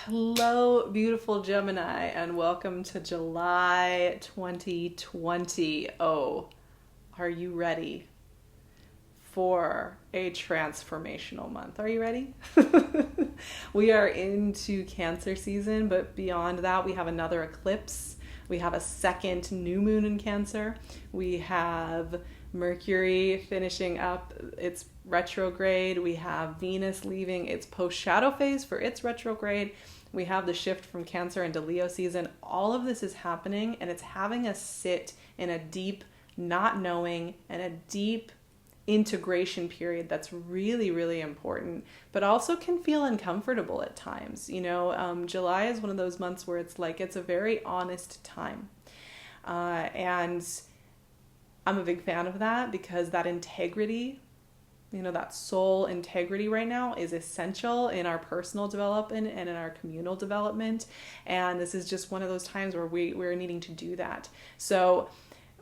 Hello, beautiful Gemini, and welcome to July 2020. Oh, are you ready for a transformational month? Are you ready? We are into Cancer season, but beyond that, we have another eclipse. We have a second new moon in Cancer. We have Mercury finishing up its retrograde. We have Venus leaving its post-shadow phase for its retrograde. We have the shift from Cancer into Leo season. All of this is happening, and it's having us sit in a deep not knowing and a deep integration period that's really, really important, but also can feel uncomfortable at times. July is one of those months where it's a very honest time. And I'm a big fan of that because that integrity, that soul integrity right now is essential in our personal development and in our communal development. And this is just one of those times where we're needing to do that. So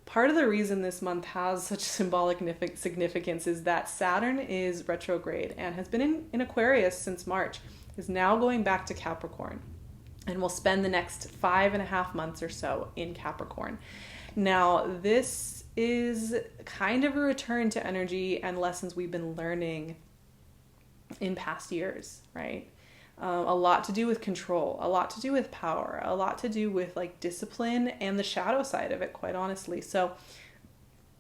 part of the reason this month has such symbolic significance is that Saturn is retrograde and has been in Aquarius since March, is now going back to Capricorn, and will spend the next 5.5 months or so in Capricorn. Now, this is kind of a return to energy and lessons we've been learning in past years, right? A lot to do with control, a lot to do with power, a lot to do with discipline and the shadow side of it, quite honestly. So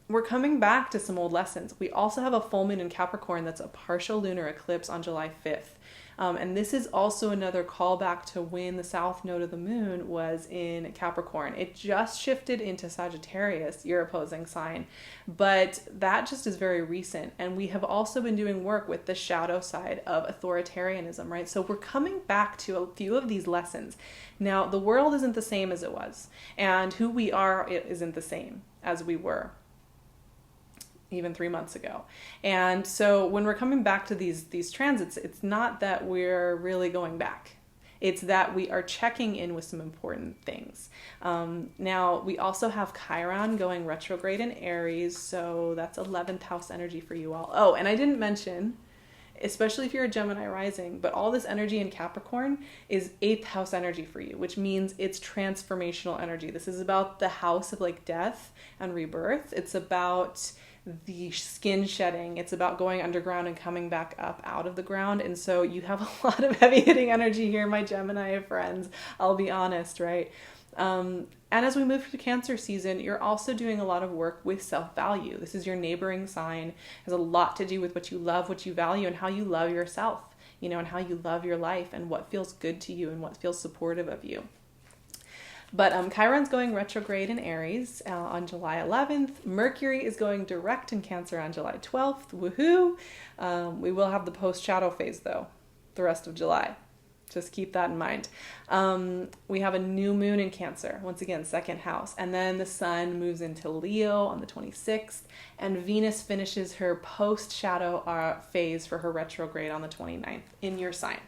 we're coming back to some old lessons. We also have a full moon in Capricorn that's a partial lunar eclipse on July 5th. And this is also another callback to when the south node of the moon was in Capricorn. It just shifted into Sagittarius, your opposing sign, but that just is very recent. And we have also been doing work with the shadow side of authoritarianism, right? So we're coming back to a few of these lessons. Now, the world isn't the same as it was, and who we are isn't the same as we were even 3 months ago. And so when we're coming back to these transits, it's not that we're really going back. It's that we are checking in with some important things. Now, we also have Chiron going retrograde in Aries, so that's 11th house energy for you all. Oh, and I didn't mention, especially if you're a Gemini rising, but all this energy in Capricorn is 8th house energy for you, which means it's transformational energy. This is about the house of death and rebirth. It's about the skin shedding. It's about going underground and coming back up out of the ground. And so you have a lot of heavy hitting energy here, my Gemini friends. I'll be honest, right? And as we move to Cancer season, you're also doing a lot of work with self-value. This is your neighboring sign. It has a lot to do with what you love, what you value, and how you love yourself, and how you love your life and what feels good to you and what feels supportive of you. But Chiron's going retrograde in Aries on July 11th. Mercury is going direct in Cancer on July 12th. Woohoo! We will have the post-shadow phase, though, the rest of July. Just keep that in mind. We have a new moon in Cancer, once again, 2nd house. And then the sun moves into Leo on the 26th. And Venus finishes her post-shadow phase for her retrograde on the 29th in your sign.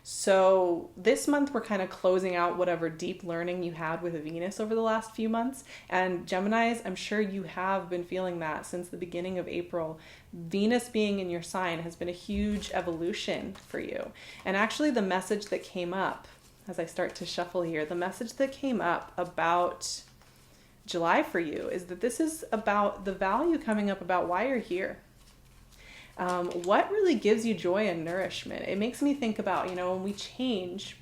So this month we're kind of closing out whatever deep learning you had with Venus over the last few months. And Geminis, I'm sure you have been feeling that since the beginning of April. Venus being in your sign has been a huge evolution for you. And actually the message that came up, as I start to shuffle here, the message that came up about July for you is that this is about the value coming up about why you're here. What really gives you joy and nourishment? It makes me think about, when we change,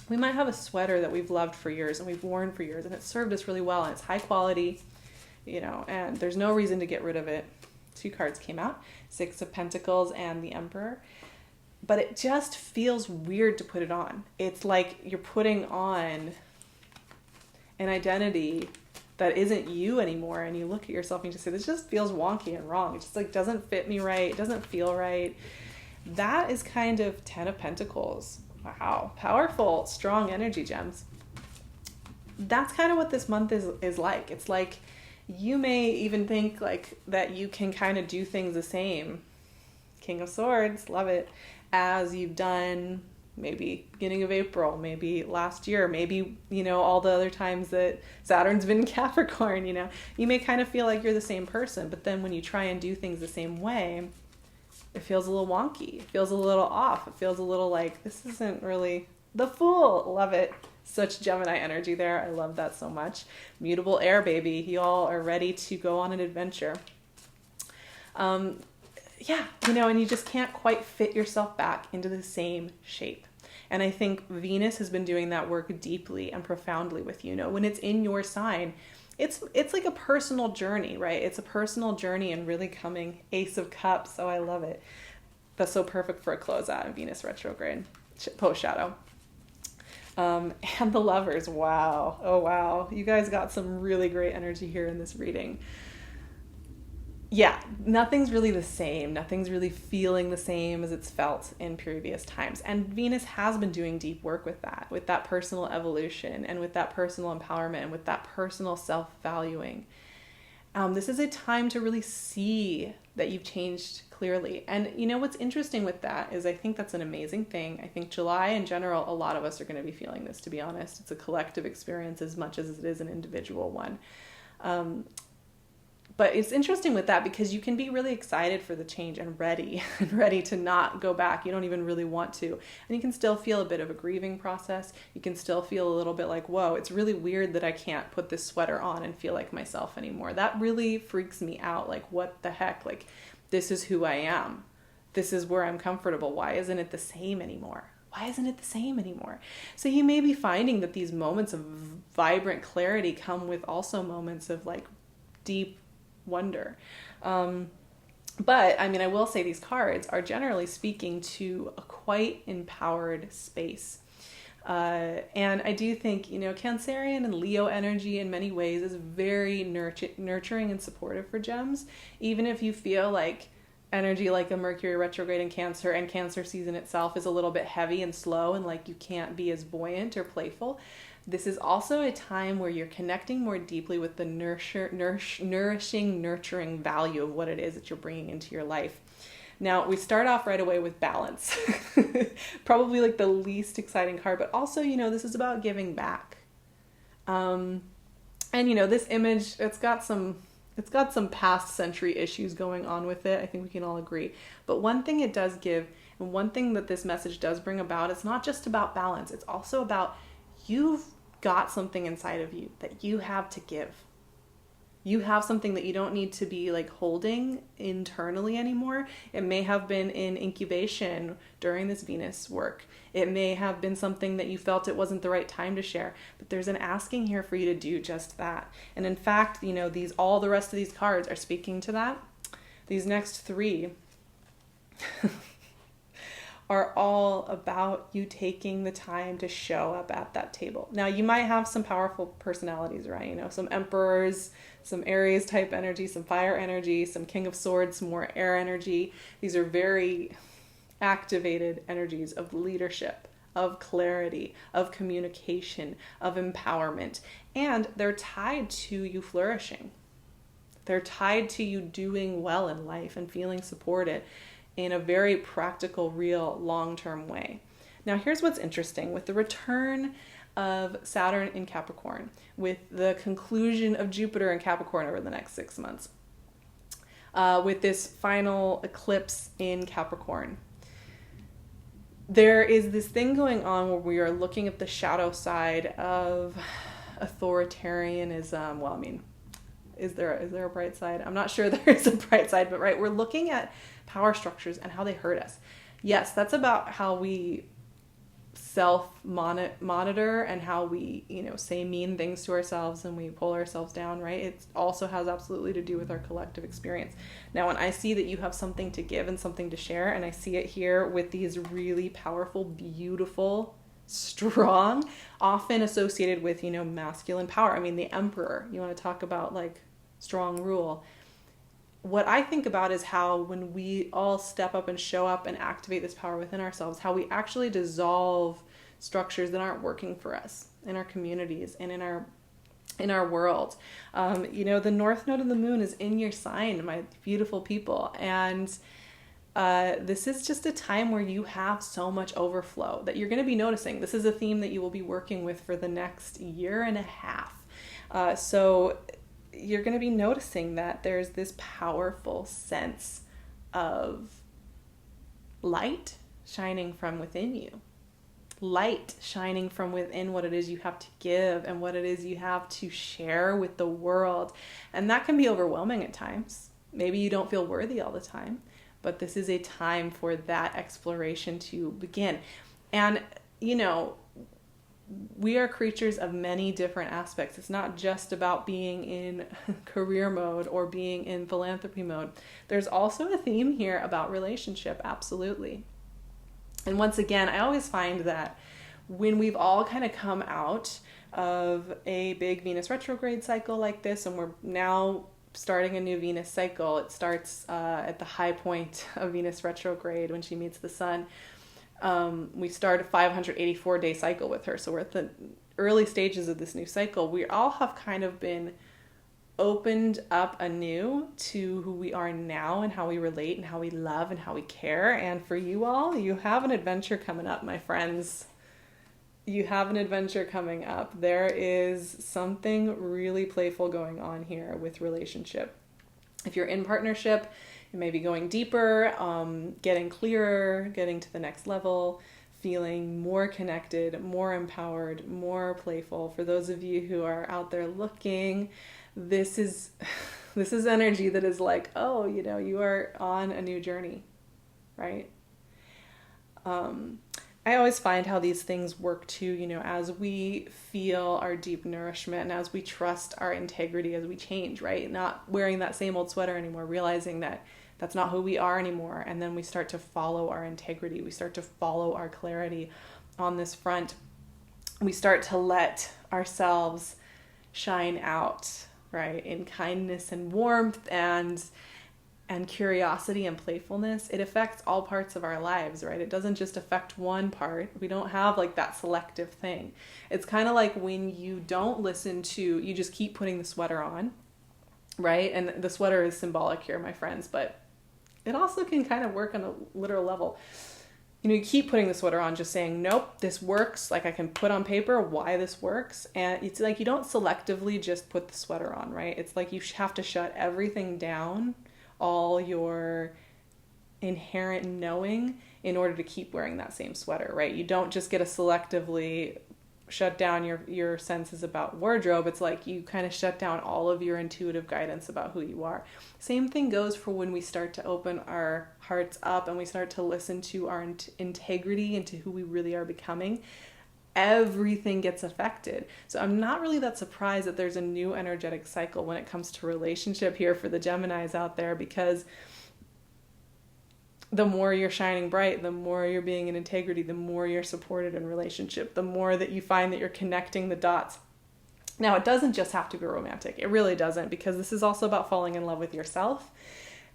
we might have a sweater that we've loved for years and we've worn for years and it's served us really well and it's high quality, and there's no reason to get rid of it. 2 cards came out, 6 of Pentacles and the Emperor, but it just feels weird to put it on. It's like you're putting on an identity that isn't you anymore, and you look at yourself and you just say, this just feels wonky and wrong. It just doesn't fit me right. It doesn't feel right. That is kind of 10 of Pentacles. Wow. Powerful, strong energy, gems. That's kind of what this month is like. It's like you may even think that you can kind of do things the same. King of Swords, love it, as you've done maybe beginning of April, maybe last year, maybe, all the other times that Saturn's been in Capricorn, you may kind of feel like you're the same person, but then when you try and do things the same way, it feels a little wonky. It feels a little off. It feels a little like, this isn't really The Fool. Love it. Such Gemini energy there. I love that so much. Mutable air, baby. Y'all are ready to go on an adventure. Yeah, and you just can't quite fit yourself back into the same shape. And I think Venus has been doing that work deeply and profoundly with you. When it's in your sign, it's like a personal journey, right? It's a personal journey and really coming. Ace of Cups. Oh, I love it. That's so perfect for a closeout in Venus retrograde, post shadow. And the Lovers. Wow. Oh, wow. You guys got some really great energy here in this reading. Yeah, nothing's really the same. Nothing's really feeling the same as it's felt in previous times. And Venus has been doing deep work with that personal evolution and with that personal empowerment and with that personal self-valuing. This is a time to really see that you've changed clearly. And what's interesting with that is I think that's an amazing thing. I think July in general, a lot of us are going to be feeling this, to be honest. It's a collective experience as much as it is an individual one. But it's interesting with that because you can be really excited for the change and ready to not go back. You don't even really want to. And you can still feel a bit of a grieving process. You can still feel a little bit like, whoa, it's really weird that I can't put this sweater on and feel like myself anymore. That really freaks me out. Like, what the heck? Like, this is who I am. This is where I'm comfortable. Why isn't it the same anymore? Why isn't it the same anymore? So you may be finding that these moments of vibrant clarity come with also moments of like deep wonder. But I will say these cards are generally speaking to a quite empowered space. And I do think, Cancerian and Leo energy in many ways is very nurturing and supportive for gems. Even if you feel like energy like a Mercury retrograde in Cancer and Cancer season itself is a little bit heavy and slow and like you can't be as buoyant or playful. This is also a time where you're connecting more deeply with the nourishing, nurturing value of what it is that you're bringing into your life. Now, we start off right away with Balance. Probably like the least exciting card, but also, this is about giving back. And, this image, it's got some past century issues going on with it. I think we can all agree. But one thing it does give, and one thing that this message does bring about, it's not just about balance. It's also about you've got something inside of you that you have to give. You have something that you don't need to be like holding internally anymore. It may have been in incubation during this Venus work. It may have been something that you felt it wasn't the right time to share, but there's an asking here for you to do just that. And in fact, all the rest of these cards are speaking to that. These next three are all about you taking the time to show up at that table. Now, you might have some powerful personalities, right? Some emperors, some Aries type energy, some fire energy, some King of Swords, some more air energy. These are very activated energies of leadership, of clarity, of communication, of empowerment. And they're tied to you flourishing. They're tied to you doing well in life and feeling supported in a very practical, real, long-term way. Now, here's what's interesting. With the return of Saturn in Capricorn, with the conclusion of Jupiter in Capricorn over the next 6 months, with this final eclipse in Capricorn, there is this thing going on where we are looking at the shadow side of authoritarianism. Well, is there a bright side? I'm not sure there is a bright side, but right, we're looking at power structures and how they hurt us. Yes, that's about how we self-monitor and how we, say mean things to ourselves and we pull ourselves down, right? It also has absolutely to do with our collective experience. Now, when I see that you have something to give and something to share, and I see it here with these really powerful, beautiful, strong, often associated with, masculine power. The emperor, you want to talk about like strong rule. What I think about is how when we all step up and show up and activate this power within ourselves, how we actually dissolve structures that aren't working for us in our communities and in our world. The North Node of the Moon is in your sign, my beautiful people. And this is just a time where you have so much overflow that you're going to be noticing. This is a theme that you will be working with for the next year and a half. So you're going to be noticing that there's this powerful sense of light shining from within you. light shining from within, what it is you have to give and what it is you have to share with the world. And that can be overwhelming at times. Maybe you don't feel worthy all the time, but this is a time for that exploration to begin. And, you know, we are creatures of many different aspects. It's not just about being in career mode or being in philanthropy mode. There's also a theme here about relationship, absolutely. And once again, I always find that when we've all kind of come out of a big Venus retrograde cycle like this, and we're now starting a new Venus cycle, it starts at the high point of Venus retrograde when she meets the sun. We start a 584-day cycle with her. So we're at the early stages of this new cycle. We all have kind of been opened up anew to who we are now and how we relate and how we love and how we care. And for you all, you have an adventure coming up, my friends. You have an adventure coming up. There is something really playful going on here with relationship. If you're in partnership, you may be going deeper, getting clearer, getting to the next level, feeling more connected, more empowered, more playful. For those of you who are out there looking, this is energy that is like, oh, you know, you are on a new journey, right? I always find how these things work too, you know, as we feel our deep nourishment and as we trust our integrity as we change, right? Not wearing that same old sweater anymore, realizing that that's not who we are anymore. And then we start to follow our integrity. We start to follow our clarity on this front. We start to let ourselves shine out, right? In kindness and warmth and curiosity and playfulness. It affects all parts of our lives, right? It doesn't just affect one part. We don't have like that selective thing. It's kind of like when you don't listen to, you just keep putting the sweater on, right? And the sweater is symbolic here, my friends, but it also can kind of work on a literal level. You know, you keep putting the sweater on, just saying, nope, this works. Like I can put on paper why this works. And it's like, you don't selectively just put the sweater on, right? It's like you have to shut everything down, all your inherent knowing, in order to keep wearing that same sweater, right? You don't just get to selectively shut down your senses about wardrobe. It's like you kind of shut down all of your intuitive guidance about who you are. Same thing goes for when we start to open our hearts up and we start to listen to our integrity into who we really are becoming. Everything gets affected. So I'm not really that surprised that there's a new energetic cycle when it comes to relationship here for the Geminis out there, because the more you're shining bright, the more you're being in integrity, the more you're supported in relationship, the more that you find that you're connecting the dots. Now, it doesn't just have to be romantic. It really doesn't, because this is also about falling in love with yourself.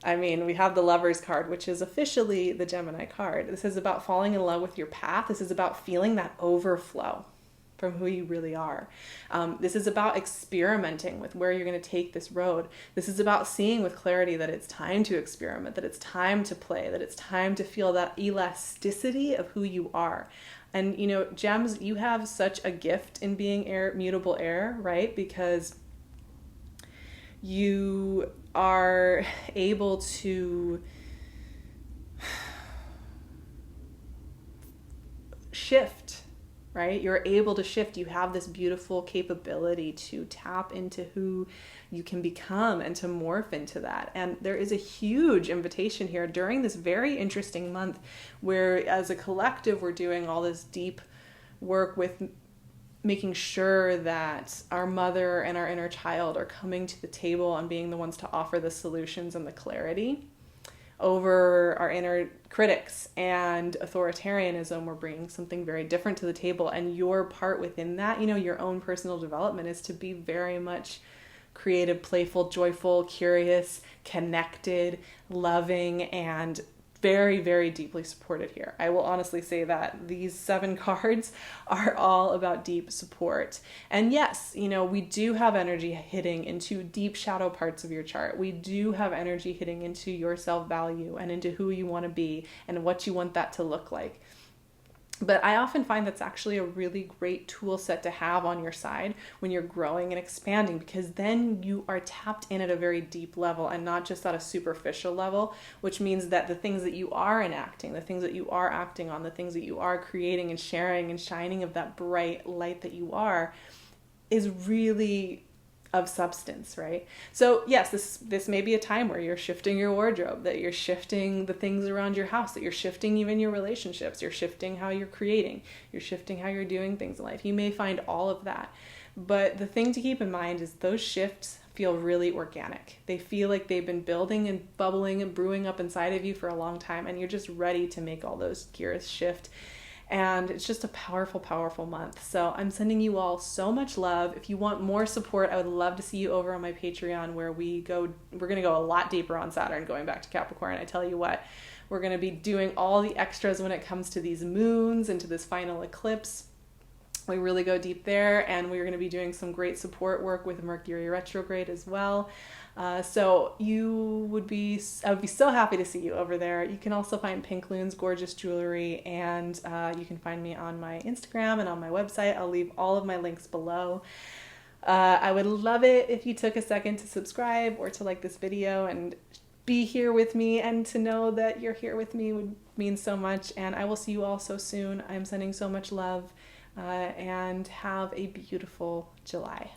I mean, we have the Lovers card, which is officially the Gemini card. This is about falling in love with your path. This is about feeling that overflow from who you really are. This is about experimenting with where you're going to take this road. This is about seeing with clarity that it's time to experiment, that it's time to play, that it's time to feel that elasticity of who you are. And, you know, Gems, you have such a gift in being air, mutable air, right? Because you are able to shift, right? You're able to shift. You have this beautiful capability to tap into who you can become and to morph into that. And there is a huge invitation here during this very interesting month where, as a collective, we're doing all this deep work with making sure that our mother and our inner child are coming to the table and being the ones to offer the solutions and the clarity over our inner critics and authoritarianism. We're bringing something very different to the table, and your part within that, you know, your own personal development is to be very much creative, playful, joyful, curious, connected, loving, and very, very deeply supported here. I will honestly say that these 7 cards are all about deep support. And yes, you know, we do have energy hitting into deep shadow parts of your chart. We do have energy hitting into your self-value and into who you want to be and what you want that to look like. But I often find that's actually a really great tool set to have on your side when you're growing and expanding, because then you are tapped in at a very deep level and not just at a superficial level, which means that the things that you are enacting, the things that you are acting on, the things that you are creating and sharing and shining of that bright light that you are, is really of substance, right? So yes, this may be a time where you're shifting your wardrobe, that you're shifting the things around your house, that you're shifting even your relationships, you're shifting how you're creating, you're shifting how you're doing things in life. You may find all of that. But the thing to keep in mind is those shifts feel really organic. They feel like they've been building and bubbling and brewing up inside of you for a long time, and you're just ready to make all those gears shift. And it's just a powerful, powerful month. So I'm sending you all so much love. If you want more support, I would love to see you over on my Patreon, where we're going to go a lot deeper on Saturn going back to Capricorn. I tell you what, we're going to be doing all the extras when it comes to these moons and to this final eclipse. We really go deep there, and we're going to be doing some great support work with Mercury retrograde as well. So I would be so happy to see you over there. You can also find PinkLune's gorgeous jewelry, and you can find me on my Instagram and on my website. I'll leave all of my links below. I would love it if you took a second to subscribe or to like this video and be here with me, and to know that you're here with me would mean so much. And I will see you all so soon. I'm sending so much love, and have a beautiful July.